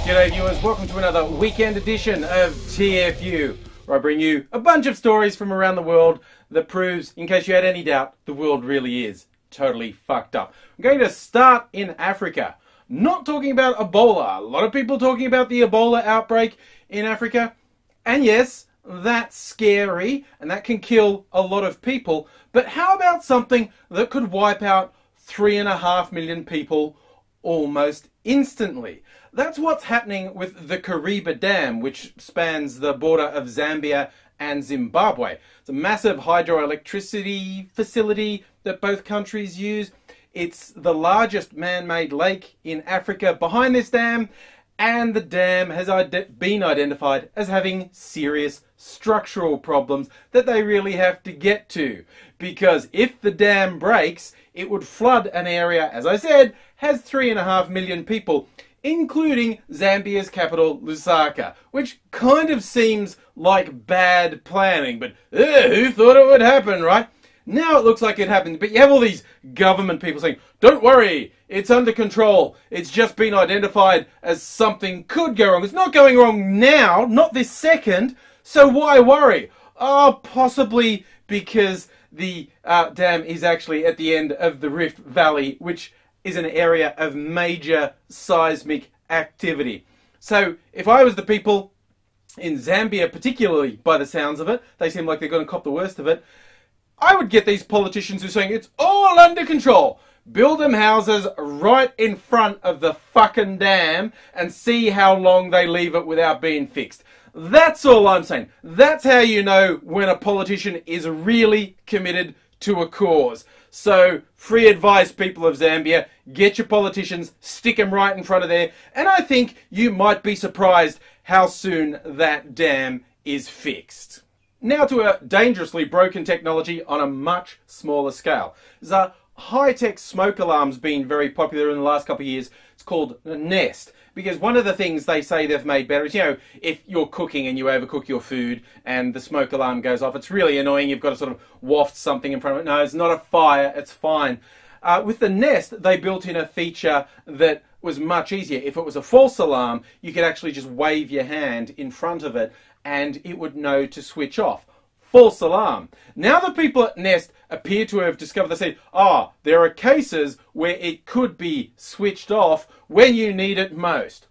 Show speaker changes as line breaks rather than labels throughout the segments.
G'day viewers, welcome to another weekend edition of TFU, where I bring you a bunch of stories from around the world that proves, in case you had any doubt, the world really is totally fucked up. I'm going to start in Africa. Not talking about Ebola. A lot of people talking about the Ebola outbreak in Africa. And yes, that's scary and that can kill a lot of people. But how about something that could wipe out 3.5 million people almost instantly? That's what's happening with the Kariba Dam, which spans the border of Zambia and Zimbabwe. It's a massive hydroelectricity facility that both countries use. It's the largest man-made lake in Africa behind this dam, and the dam has been identified as having serious structural problems that they really have to get to. Because if the dam breaks, it would flood an area, as I said, has 3.5 million people, including Zambia's capital, Lusaka, which kind of seems like bad planning, but who thought it would happen, right? Now it looks like it happened, but you have all these government people saying, don't worry, it's under control, it's just been identified as something could go wrong. It's not going wrong now, not this second, so why worry? Oh, possibly because the dam is actually at the end of the Rift Valley, which is an area of major seismic activity. So if I was the people in Zambia, particularly by the sounds of it, they seem like they're going to cop the worst of it, I would get these politicians who are saying it's all under control. Build them houses right in front of the fucking dam and see how long they leave it without being fixed. That's all I'm saying. That's how you know when a politician is really committed to a cause. So, free advice, people of Zambia, get your politicians, stick them right in front of there, and I think you might be surprised how soon that dam is fixed. Now to a dangerously broken technology on a much smaller scale. There's a high-tech smoke alarm's been very popular in the last couple of years. It's called Nest. Because one of the things they say they've made better is, you know, if you're cooking and you overcook your food and the smoke alarm goes off, it's really annoying. You've got to sort of waft something in front of it. No, it's not a fire. It's fine. With the Nest, they built in a feature that was much easier. If it was a false alarm, you could actually just wave your hand in front of it and it would know to switch off. False alarm. Now the people at Nest appear to have discovered, they say, there are cases where it could be switched off when you need it most.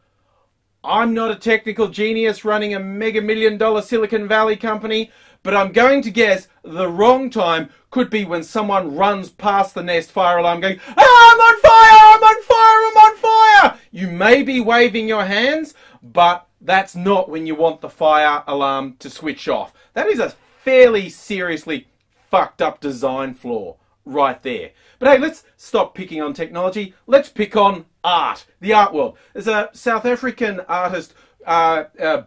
I'm not a technical genius running a mega million-dollar Silicon Valley company, but I'm going to guess the wrong time could be when someone runs past the Nest fire alarm going, I'm on fire, I'm on fire, I'm on fire! You may be waving your hands, but that's not when you want the fire alarm to switch off. That is a fairly seriously fucked up design flaw right there. But hey, let's stop picking on technology. Let's pick on art, the art world. There's a South African artist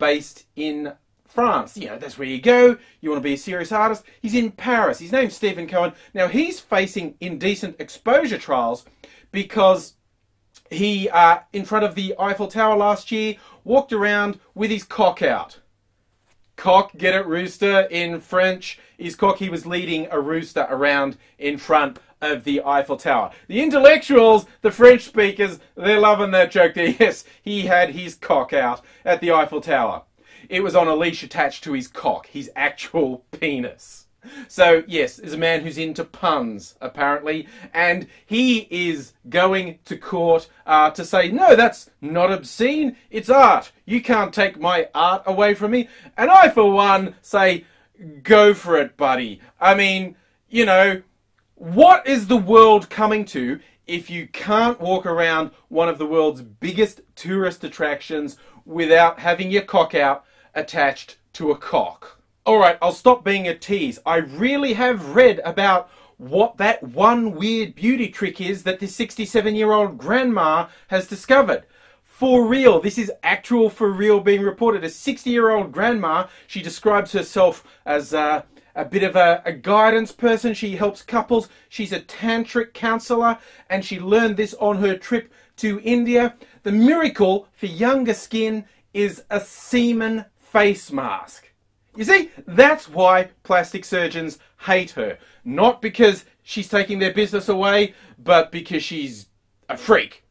based in France. You know, that's where you go. You want to be a serious artist. He's in Paris. His name's Stephen Cohen. Now, he's facing indecent exposure trials because he, in front of the Eiffel Tower last year, walked around with his cock out. Cock, get it, rooster in French is cock. He was leading a rooster around in front of the Eiffel Tower. The intellectuals, the French speakers, they're loving that joke there. Yes, he had his cock out at the Eiffel Tower. It was on a leash attached to his cock, his actual penis. So, yes, there's a man who's into puns, apparently, and he is going to court to say, no, that's not obscene, it's art. You can't take my art away from me. And I, for one, say, go for it, buddy. I mean, you know, what is the world coming to if you can't walk around one of the world's biggest tourist attractions without having your cock out attached to a cock? Alright, I'll stop being a tease. I really have read about what that one weird beauty trick is that this 67-year-old grandma has discovered. For real, this is actual for real being reported. A 60-year-old grandma, she describes herself as a bit of a guidance person. She helps couples. She's a tantric counsellor, and she learned this on her trip to India. The miracle for younger skin is a semen face mask. You see, that's why plastic surgeons hate her. Not because she's taking their business away, but because she's a freak.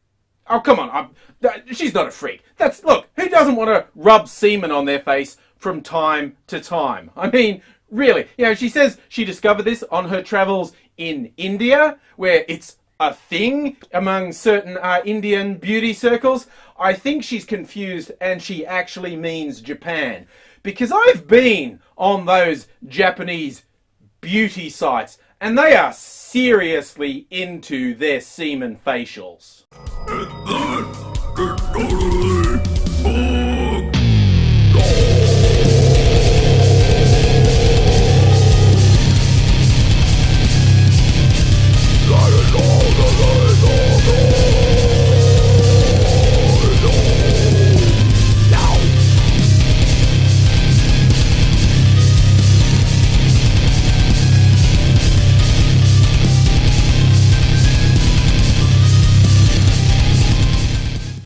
Oh, come on. She's not a freak. Look, who doesn't want to rub semen on their face from time to time? I mean, really. You know, she says she discovered this on her travels in India, where it's a thing among certain Indian beauty circles. I think she's confused and she actually means Japan. Because I've been on those Japanese beauty sites and they are seriously into their semen facials.